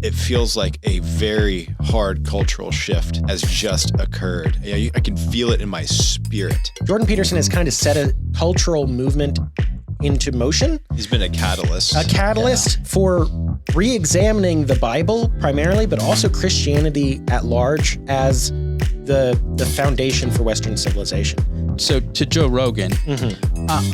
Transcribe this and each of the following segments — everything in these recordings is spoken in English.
it feels like a very hard cultural shift has just occurred. I can feel it in my spirit. Jordan Peterson has kind of set a cultural movement into motion. He's been a catalyst. A catalyst for re-examining the Bible primarily, but also Christianity at large as the foundation for Western civilization. So to Joe Rogan,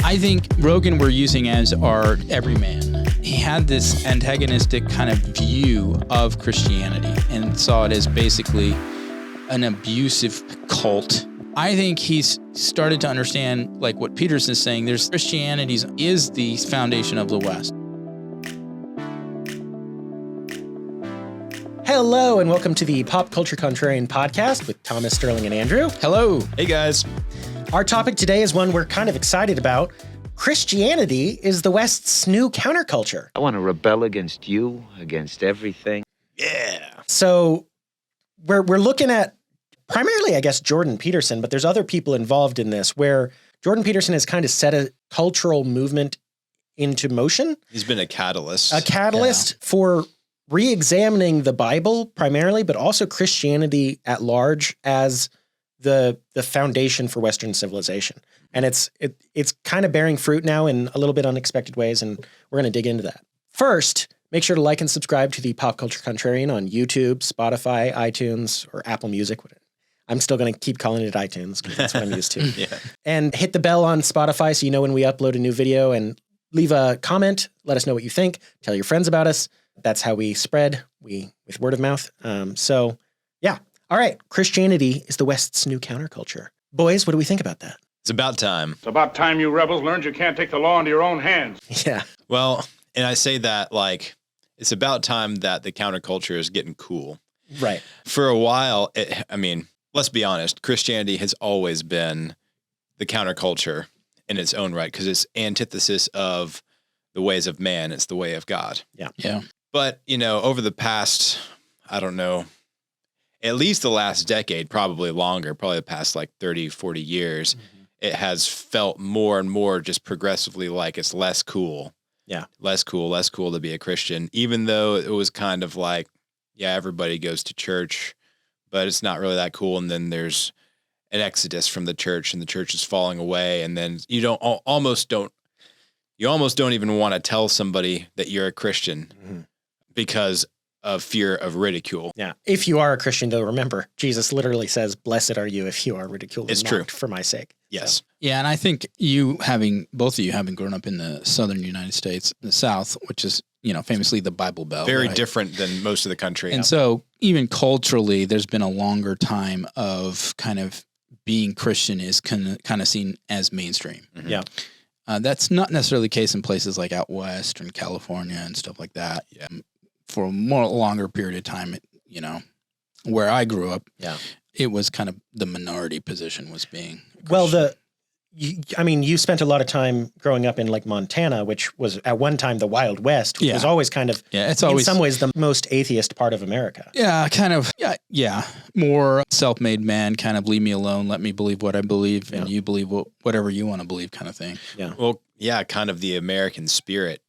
I think Rogan we're using as our everyman. He had this antagonistic kind of view of Christianity and saw it as basically an abusive cult. I think he's started to understand, like what Peterson is saying, Christianity is the foundation of the West. Hello, and welcome to the Pop Culture Contrarian podcast with Thomas, Sterling, and Andrew. Hello. Hey, guys. Our topic today is one we're kind of excited about. Christianity is the West's new counterculture. I want to rebel against you, against everything. Yeah. So we're looking at primarily, I guess, Jordan Peterson, but there's other people involved in this where Jordan Peterson has kind of set a cultural movement into motion. He's been a catalyst. A catalyst for re-examining the Bible primarily, but also Christianity at large as the foundation for Western civilization. And it's kind of bearing fruit now in a little bit unexpected ways, and we're going to dig into that. First, make sure to like and subscribe to the Pop Culture Contrarian on YouTube, Spotify, iTunes, or Apple Music. I'm still going to keep calling it iTunes because that's what I'm used to. Yeah. And hit the bell on Spotify so you know when we upload a new video, and leave a comment. Let us know what you think. Tell your friends about us. That's how we spread, with word of mouth. So, yeah. All right. Christianity is the West's new counterculture. Boys, what do we think about that? It's about time. It's about time you rebels learned you can't take the law into your own hands. Yeah. Well, and I say that like it's about time that the counterculture is getting cool. Right. For a while, let's be honest, Christianity has always been the counterculture in its own right because it's antithesis of the ways of man. It's the way of God. Yeah. Yeah. But, over the past, I don't know, at least the last decade, probably longer, probably the past like 30, 40 years, it has felt more and more just progressively like it's less cool. Yeah. Less cool to be a Christian, even though it was kind of like, yeah, everybody goes to church, but it's not really that cool. And then there's an exodus from the church and the church is falling away. And then you almost don't even want to tell somebody that you're a Christian because of fear of ridicule. Yeah. If you are a Christian, though, remember, Jesus literally says, "Blessed are you if you are ridiculed It's and true. mocked for my sake." Yes. So, Yeah, and I think both of you having grown up in the southern United States, the South, which is, famously the Bible Belt. Very right? different than most of the country. And so even culturally, there's been a longer time of kind of being Christian is kind of seen as mainstream. Mhm. Yeah. That's not necessarily the case in places like out west and California and stuff like that. Yeah. For a longer period of time, where I grew up, it was kind of the minority position was being Christian. Well, you spent a lot of time growing up in like Montana, which was at one time the Wild West, which was always kind of, it's always in some ways, the most atheist part of America. Yeah, kind of. Yeah. More self-made man, kind of leave me alone, let me believe what I believe, and you believe whatever you want to believe, kind of thing. Yeah. Well, yeah, kind of the American spirit,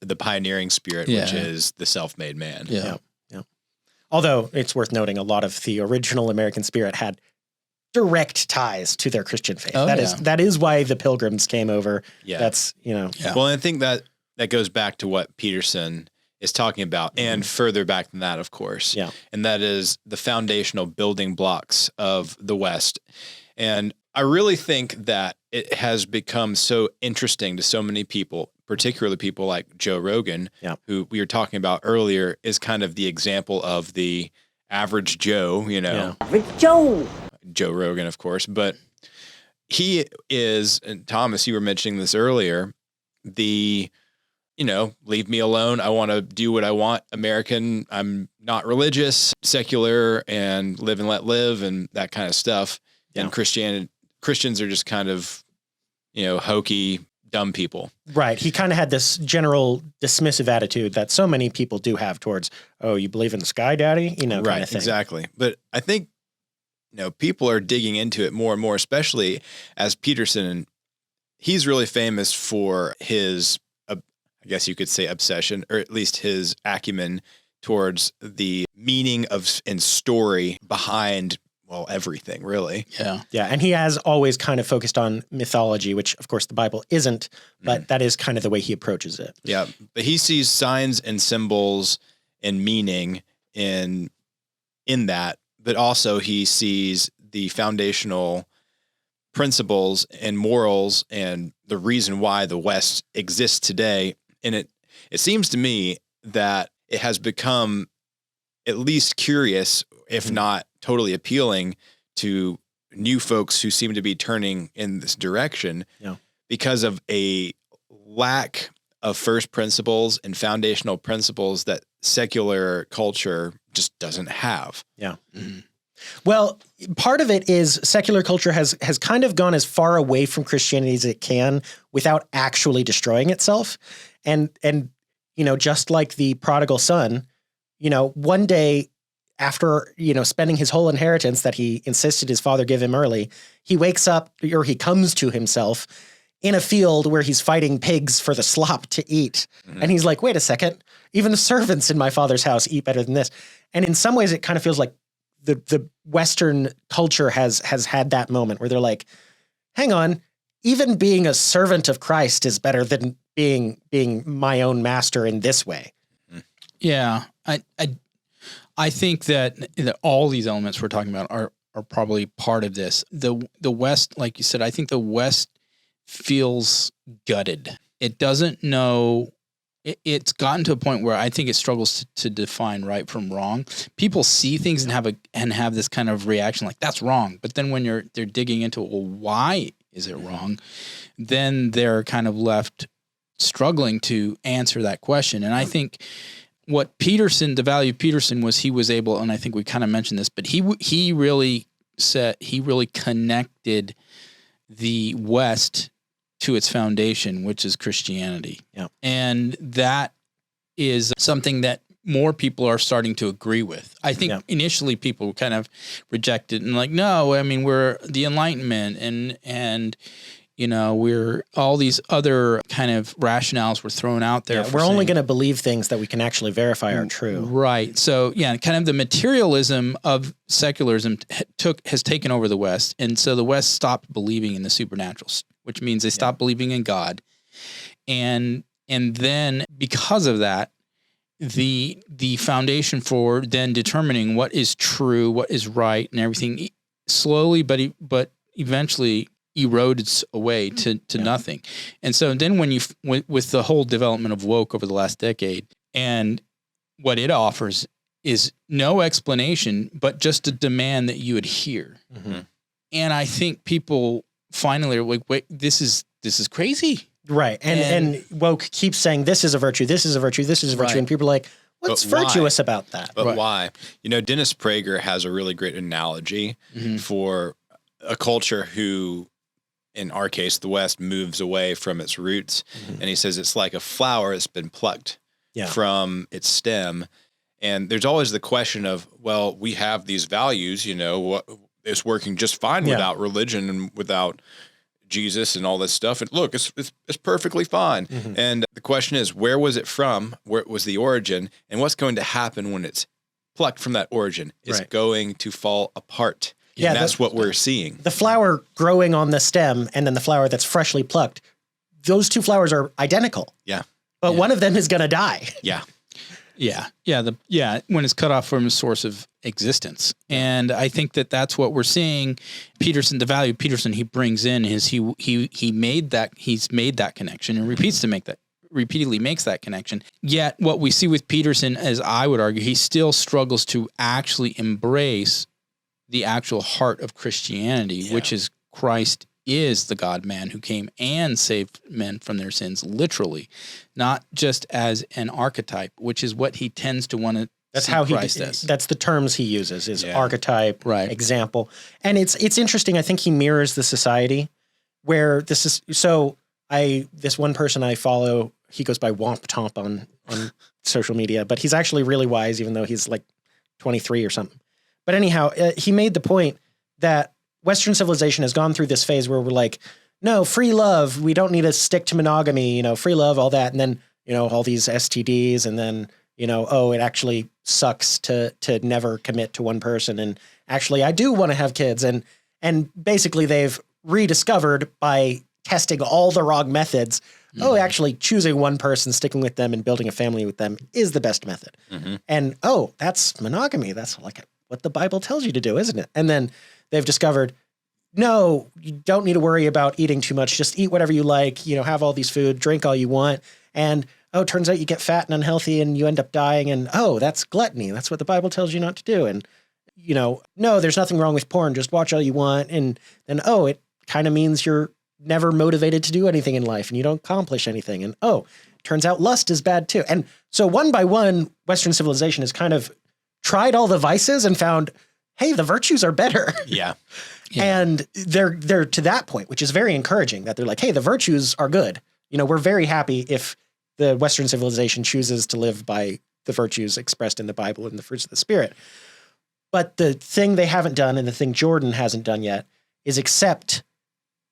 the pioneering spirit, which is the self-made man. Yeah. Although it's worth noting, a lot of the original American spirit had direct ties to their Christian faith. Oh, That is why the Pilgrims came over. Yeah. That's, Yeah. Well, I think that goes back to what Peterson is talking about and further back than that, of course. Yeah. And that is the foundational building blocks of the West. And I really think that it has become so interesting to so many people, particularly people like Joe Rogan, who we were talking about earlier, is kind of the example of the average Joe, Average Joe. Joe Rogan, of course, but he is, and Thomas, you were mentioning this earlier, leave me alone. I want to do what I want. American, I'm not religious, secular, and live and let live and that kind of stuff. Yeah. And Christians are just kind of, hokey, dumb people. right. He kind of had this general dismissive attitude that so many people do have towards, oh, you believe in the sky, daddy? Kind of thing. Exactly. But I think, people are digging into it more and more, especially as Peterson, he's really famous for his, I guess you could say obsession, or at least his acumen towards the meaning of and story behind, well, everything really. Yeah. Yeah. And he has always kind of focused on mythology, which of course the Bible isn't, but that is kind of the way he approaches it. Yeah. But he sees signs and symbols and meaning in that, but also he sees the foundational principles and morals and the reason why the West exists today. And it seems to me that it has become at least curious, if not totally appealing, to new folks who seem to be turning in this direction because of a lack of first principles and foundational principles that secular culture just doesn't have. Yeah. Well, part of it is secular culture has kind of gone as far away from Christianity as it can without actually destroying itself. And just like the prodigal son, one day after, spending his whole inheritance that he insisted his father give him early, he wakes up, or he comes to himself in a field where he's fighting pigs for the slop to eat. And he's like, wait a second, even the servants in my father's house eat better than this. And in some ways it kind of feels like the Western culture has had that moment where they're like, hang on, even being a servant of Christ is better than being my own master in this way. Yeah. I think that all these elements we're talking about are probably part of this. The West, like you said, I think the West feels gutted. It doesn't know. It's gotten to a point where I think it struggles to define right from wrong. People see things and have this kind of reaction like that's wrong. But then when they're digging into it, well, why is it wrong? Then they're kind of left struggling to answer that question. And I think what Peterson, the value of Peterson was he was able, and I think we kind of mentioned this, but he really connected the West to its foundation, which is Christianity. Yeah. And that is something that more people are starting to agree with. I think initially people kind of rejected and like, no, I mean, we're the Enlightenment and we're all these other kind of rationales were thrown out there. We're only going to believe things that we can actually verify are true. Right. So kind of the materialism of secularism has taken over the West. And so the West stopped believing in the supernatural, which means they stopped believing in God. And then because of that, the foundation for then determining what is true, what is right, and everything slowly, but eventually erodes away to nothing. And so then when with the whole development of woke over the last decade, and what it offers is no explanation, but just a demand that you adhere. Mm-hmm. And I think people finally are like, wait, this is crazy. Right. And woke keeps saying, this is a virtue, this is a virtue, this is a virtue. Right. And people are like, what's virtuous about that? But why? Dennis Prager has a really great analogy for a culture who, in our case, the West, moves away from its roots. And he says it's like a flower that's been plucked from its stem. And there's always the question of, well, we have these values, what it's working just fine without religion and without Jesus and all this stuff. And look, it's perfectly fine. Mm-hmm. And the question is, where was it from? Where was the origin? And what's going to happen when it's plucked from that origin? It's going to fall apart. Yeah, that's what we're seeing. The flower growing on the stem and then the flower that's freshly plucked, those two flowers are identical. Yeah. But one of them is going to die. Yeah. Yeah. When it's cut off from a source of existence. And I think that that's what we're seeing. Peterson, the value of Peterson he brings in is he's made that connection and repeatedly makes that connection. Yet what we see with Peterson, as I would argue, he still struggles to actually embrace the actual heart of Christianity, which is Christ is the God-man who came and saved men from their sins, literally, not just as an archetype, which is what he tends to want to see Christ as. That's the terms he uses, is archetype, example. And it's interesting. I think he mirrors the society where this is, this one person I follow, he goes by Womp Tomp on social media, but he's actually really wise, even though he's like 23 or something. But anyhow, he made the point that Western civilization has gone through this phase where we're like, no, free love. We don't need to stick to monogamy, free love, all that. And then, all these STDs and then, Oh, it actually sucks to never commit to one person. And actually, I do want to have kids. And basically, they've rediscovered by testing all the wrong methods. Oh, actually choosing one person, sticking with them and building a family with them is the best method. And that's monogamy. That's like what the Bible tells you to do, isn't it? And then they've discovered, no, you don't need to worry about eating too much. Just eat whatever you like, have all these food, drink all you want. And it turns out you get fat and unhealthy and you end up dying. And that's gluttony. That's what the Bible tells you not to do. And, no, there's nothing wrong with porn. Just watch all you want. And then, it kind of means you're never motivated to do anything in life and you don't accomplish anything. And turns out lust is bad too. And so one by one, Western civilization has kind of tried all the vices and found, hey, the virtues are better. Yeah. And they're to that point, which is very encouraging, that they're like, hey, the virtues are good. We're very happy if the Western civilization chooses to live by the virtues expressed in the Bible and the fruits of the Spirit. But the thing they haven't done, and the thing Jordan hasn't done yet, is accept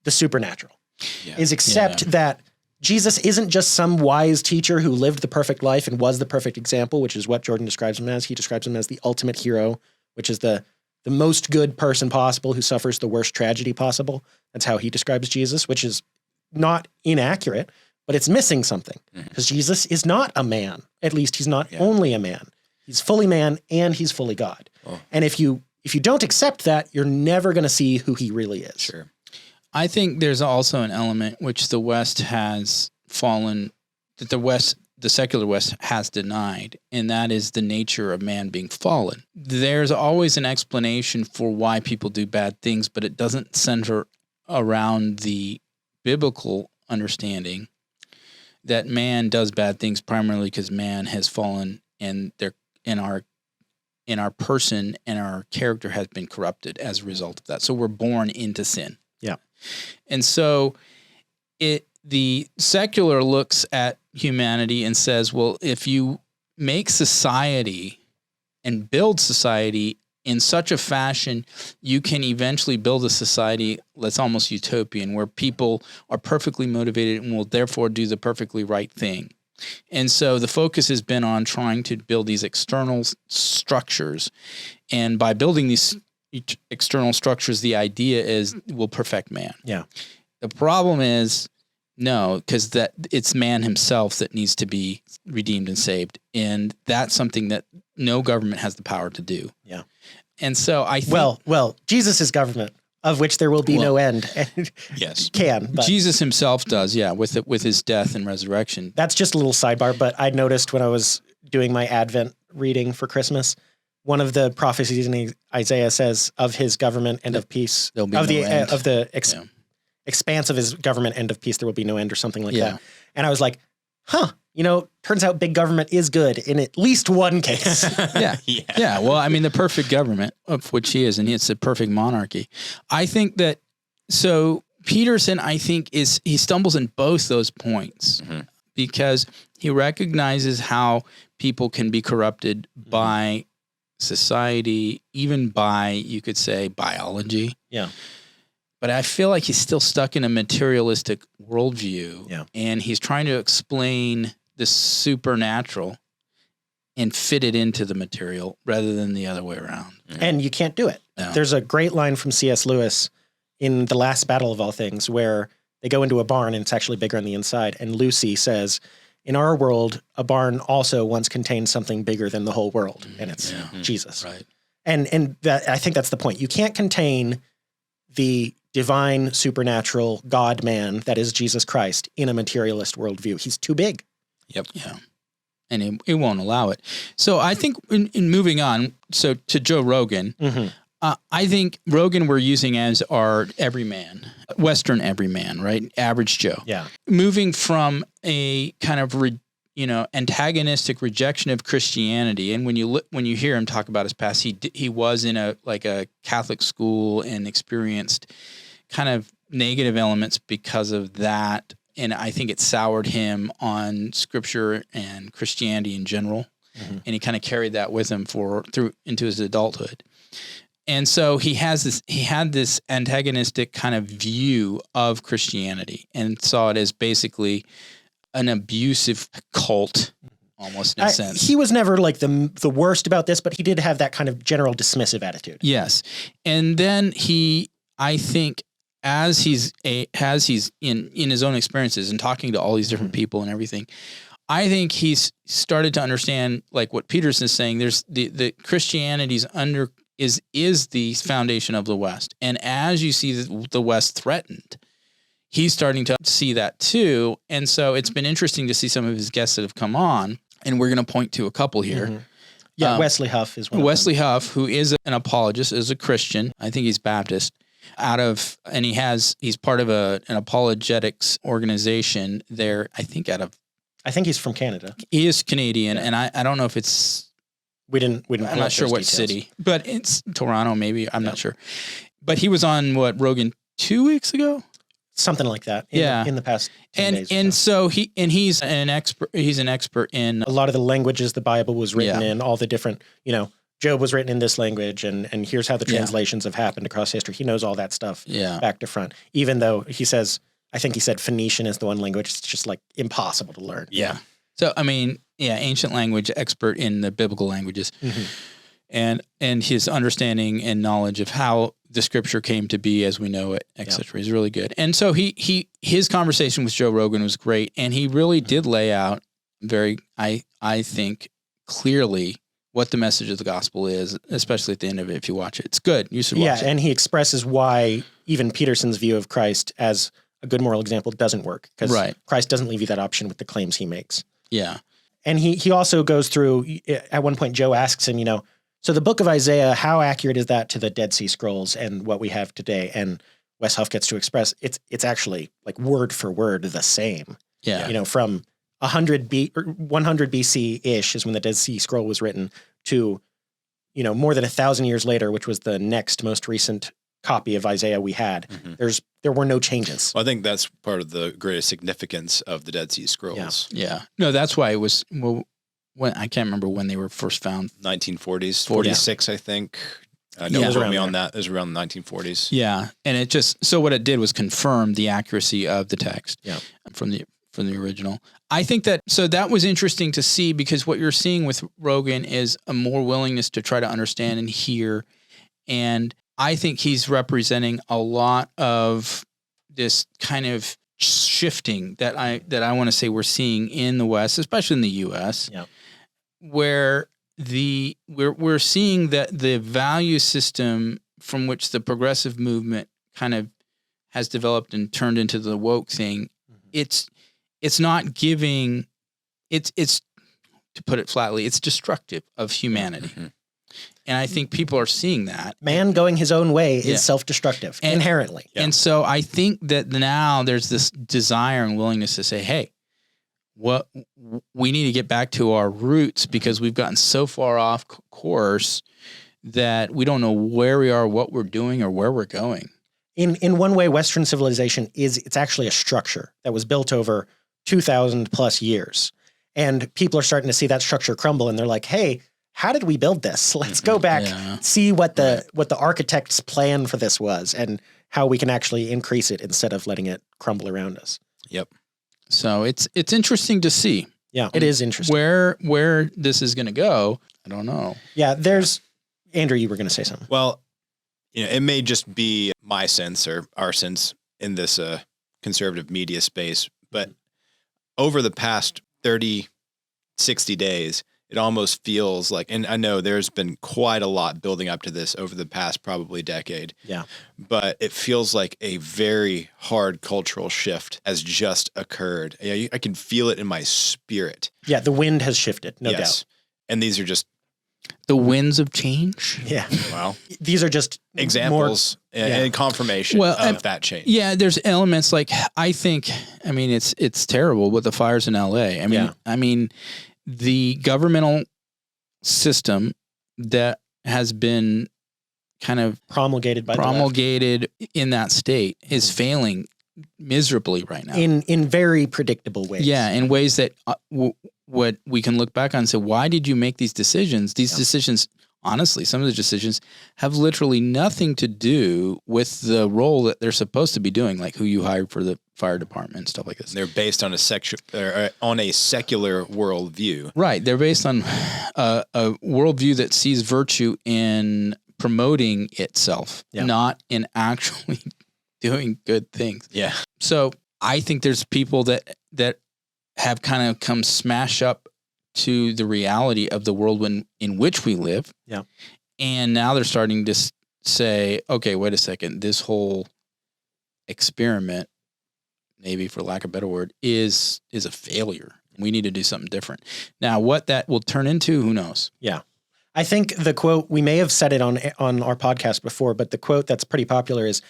the supernatural, that Jesus isn't just some wise teacher who lived the perfect life and was the perfect example, which is what Jordan describes him as. He describes him as the ultimate hero, which is the most good person possible who suffers the worst tragedy possible. That's how he describes Jesus, which is not inaccurate, but it's missing something because Jesus is not a man. At least he's not only a man. He's fully man and he's fully God. Oh. And if you don't accept that, you're never going to see who he really is. Sure. I think there's also an element which the West has fallen, that the secular West has denied, and that is the nature of man being fallen. There's always an explanation for why people do bad things, but it doesn't center around the biblical understanding that man does bad things primarily because man has fallen and our person and our character has been corrupted as a result of that. So we're born into sin. Yeah. And so the secular looks at humanity and says, well, if you make society and build society in such a fashion, you can eventually build a society that's almost utopian, where people are perfectly motivated and will therefore do the perfectly right thing. And so the focus has been on trying to build these external structures. And by building these external structures, the idea is we'll perfect man. Yeah. The problem is, no, because that it's man himself that needs to be redeemed and saved. And that's something that no government has the power to do. Yeah. And so I think... Well, Jesus' government, of which there will be no end. Yes. But Jesus himself does, with his death and resurrection. That's just a little sidebar, but I noticed when I was doing my Advent reading for Christmas, one of the prophecies in Isaiah says of his government end of peace, There'll be no end. Of the expanse of his government end of peace, there will be no end, or something like that. And I was like, turns out big government is good in at least one case. Yeah. Well, I mean, the perfect government, of which he is, and it's a perfect monarchy. I think that, so Peterson, I think, he stumbles in both those points because he recognizes how people can be corrupted by society, even by, you could say, biology. Yeah. But I feel like he's still stuck in a materialistic worldview. Yeah. And he's trying to explain the supernatural and fit it into the material rather than the other way around. And you can't do it. No. There's a great line from C.S. Lewis in The Last Battle of All Things where they go into a barn and it's actually bigger on the inside. And Lucy says, in our world, a barn also once contained something bigger than the whole world. And it's Jesus. Right. And that, I think that's the point. You can't contain the divine, supernatural God-man that is Jesus Christ in a materialist worldview. He's too big. Yep. Yeah. And it won't allow it. So I think in moving on, so to Joe Rogan, I think Rogan we're using as our everyman, Western everyman, right? Average Joe. Yeah. Moving from a kind of antagonistic rejection of Christianity, and when you hear him talk about his past, he was in a Catholic school and experienced kind of negative elements because of that, and I think it soured him on Scripture and Christianity in general, and he kind of carried that with him through into his adulthood. And so he had this antagonistic kind of view of Christianity and saw it as basically an abusive cult almost in a sense. He was never like the worst about this, but he did have that kind of general dismissive attitude. Yes. And then I think as he's in his own experiences and talking to all these different people and everything, I think he's started to understand, like what Peterson is saying, there's the Christianity's is the foundation of the West. And as you see the West threatened, he's starting to see that too. And so it's been interesting to see some of his guests that have come on, and we're going to point to a couple here. Mm-hmm. Yeah, Wesley Huff is one of Wesley them. Huff, who is an apologist, is a Christian. I think he's Baptist. And he's part of an apologetics organization there, I think he's from Canada. He is Canadian, and I don't know if it's... We didn't I'm not sure what details. city, but it's Toronto maybe. I'm not sure. But he was on, Rogan 2 weeks ago? Something like that. In the past 10 days. And so he's an expert. He's an expert in a lot of the languages the Bible was written in, all the different, Job was written in this language, and here's how the translations have happened across history. He knows all that stuff back to front, even though I think he said Phoenician is the one language. It's just like impossible to learn. Yeah. So, ancient language expert in the biblical languages. Mm-hmm. And his understanding and knowledge of how the scripture came to be as we know it, et cetera, is really good. And so his conversation with Joe Rogan was great. And he really did lay out very, I think, clearly what the message of the gospel is, especially at the end of it. If you watch it, it's good. You should watch it. And he expresses why even Peterson's view of Christ as a good moral example doesn't work, because Christ doesn't leave you that option with the claims he makes. Yeah. And he also goes through, at one point, Joe asks him, so the book of Isaiah, how accurate is that to the Dead Sea Scrolls and what we have today? And Wes Huff gets to express it's actually like word for word the same. Yeah. From 100 BC-ish is when the Dead Sea Scroll was written to, more than 1,000 years later, which was the next most recent copy of Isaiah we had. Mm-hmm. There were no changes. Well, I think that's part of the greatest significance of the Dead Sea Scrolls. Yeah. No, that's why it was, I can't remember when they were first found. 1940s, 46, I think. Don't quote me on that. It was around the 1940s. Yeah. And so what it did was confirm the accuracy of the text from the original. I think that was interesting to see, because what you're seeing with Rogan is a more willingness to try to understand and hear. And I think he's representing a lot of this kind of shifting that I want to say we're seeing in the West, especially in the U.S., where we're seeing that the value system from which the progressive movement kind of has developed and turned into the woke thing, it's not giving, it's to put it flatly, it's destructive of humanity. Mm-hmm. And I think people are seeing that. Man going his own way is self-destructive, inherently. Yeah. And so I think that now there's this desire and willingness to say, hey, we need to get back to our roots, because we've gotten so far off course that we don't know where we are, what we're doing, or where we're going. In one way, Western civilization it's actually a structure that was built over 2,000 plus years. And people are starting to see that structure crumble, and they're like, hey, how did we build this? Let's go back, see what the architect's plan for this was, and how we can actually increase it instead of letting it crumble around us. Yep. So it's interesting to see. Yeah, it is interesting. Where this is going to go, I don't know. Yeah, Andrew, you were going to say something. Well, it may just be my sense or our sense in this conservative media space, but over the past 30, 60 days, it almost feels like, and I know there's been quite a lot building up to this over the past probably decade. Yeah. But it feels like a very hard cultural shift has just occurred. I can feel it in my spirit. Yeah, the wind has shifted, no doubt. And these are just the winds of change. Yeah. Wow. These are just examples and confirmation of that change. Yeah, there's elements like, I think, it's terrible with the fires in LA. I mean, the governmental system that has been kind of promulgated in that state is failing miserably right now. In very predictable ways. Yeah, in ways that what we can look back on and say, why did you make these decisions? These decisions, honestly, some of the decisions have literally nothing to do with the role that they're supposed to be doing, like who you hired for the fire department, stuff like this. They're based on a secular worldview. Right. They're based on a worldview that sees virtue in promoting itself, not in actually doing good things. Yeah. So I think there's people that have kind of come smash up to the reality of the world in which we live. Yeah. And now they're starting to say, okay, wait a second, this whole experiment, maybe for lack of a better word, is a failure. We need to do something different. Now, what that will turn into, who knows? Yeah. I think the quote, we may have said it on our podcast before, but the quote that's pretty popular is,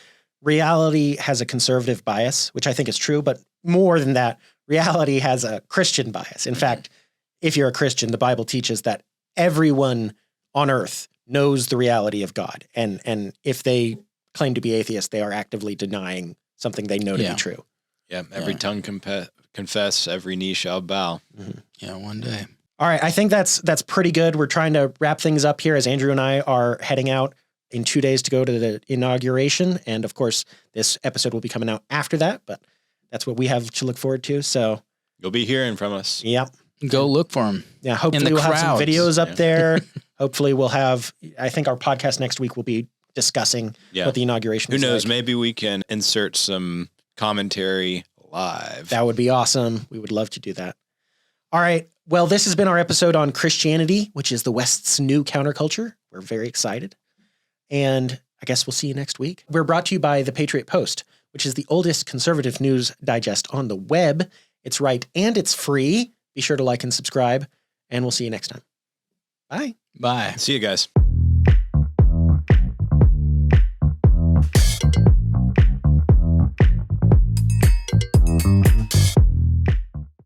reality has a conservative bias, which I think is true, but more than that, reality has a Christian bias. In fact, if you're a Christian, the Bible teaches that everyone on earth knows the reality of God. And if they claim to be atheists, they are actively denying something they know to be true. Yeah. Every tongue confess, every knee shall bow. Mm-hmm. Yeah, one day. All right. I think that's pretty good. We're trying to wrap things up here as Andrew and I are heading out in 2 days to go to the inauguration. And of course, this episode will be coming out after that, but that's what we have to look forward to. So you'll be hearing from us. Yep. Go look for them. Yeah. Hopefully we'll have some videos up there. Hopefully we'll have, I think our podcast next week will be discussing what the inauguration Who was knows? like. Maybe we can insert some commentary live. That would be awesome. We would love to do that. All right. Well, this has been our episode on Christianity, which is the West's new counterculture. We're very excited. And I guess we'll see you next week. We're brought to you by the Patriot Post, which is the oldest conservative news digest on the web. It's right and it's free. Be sure to like and subscribe, and we'll see you next time. Bye. Bye. See you guys.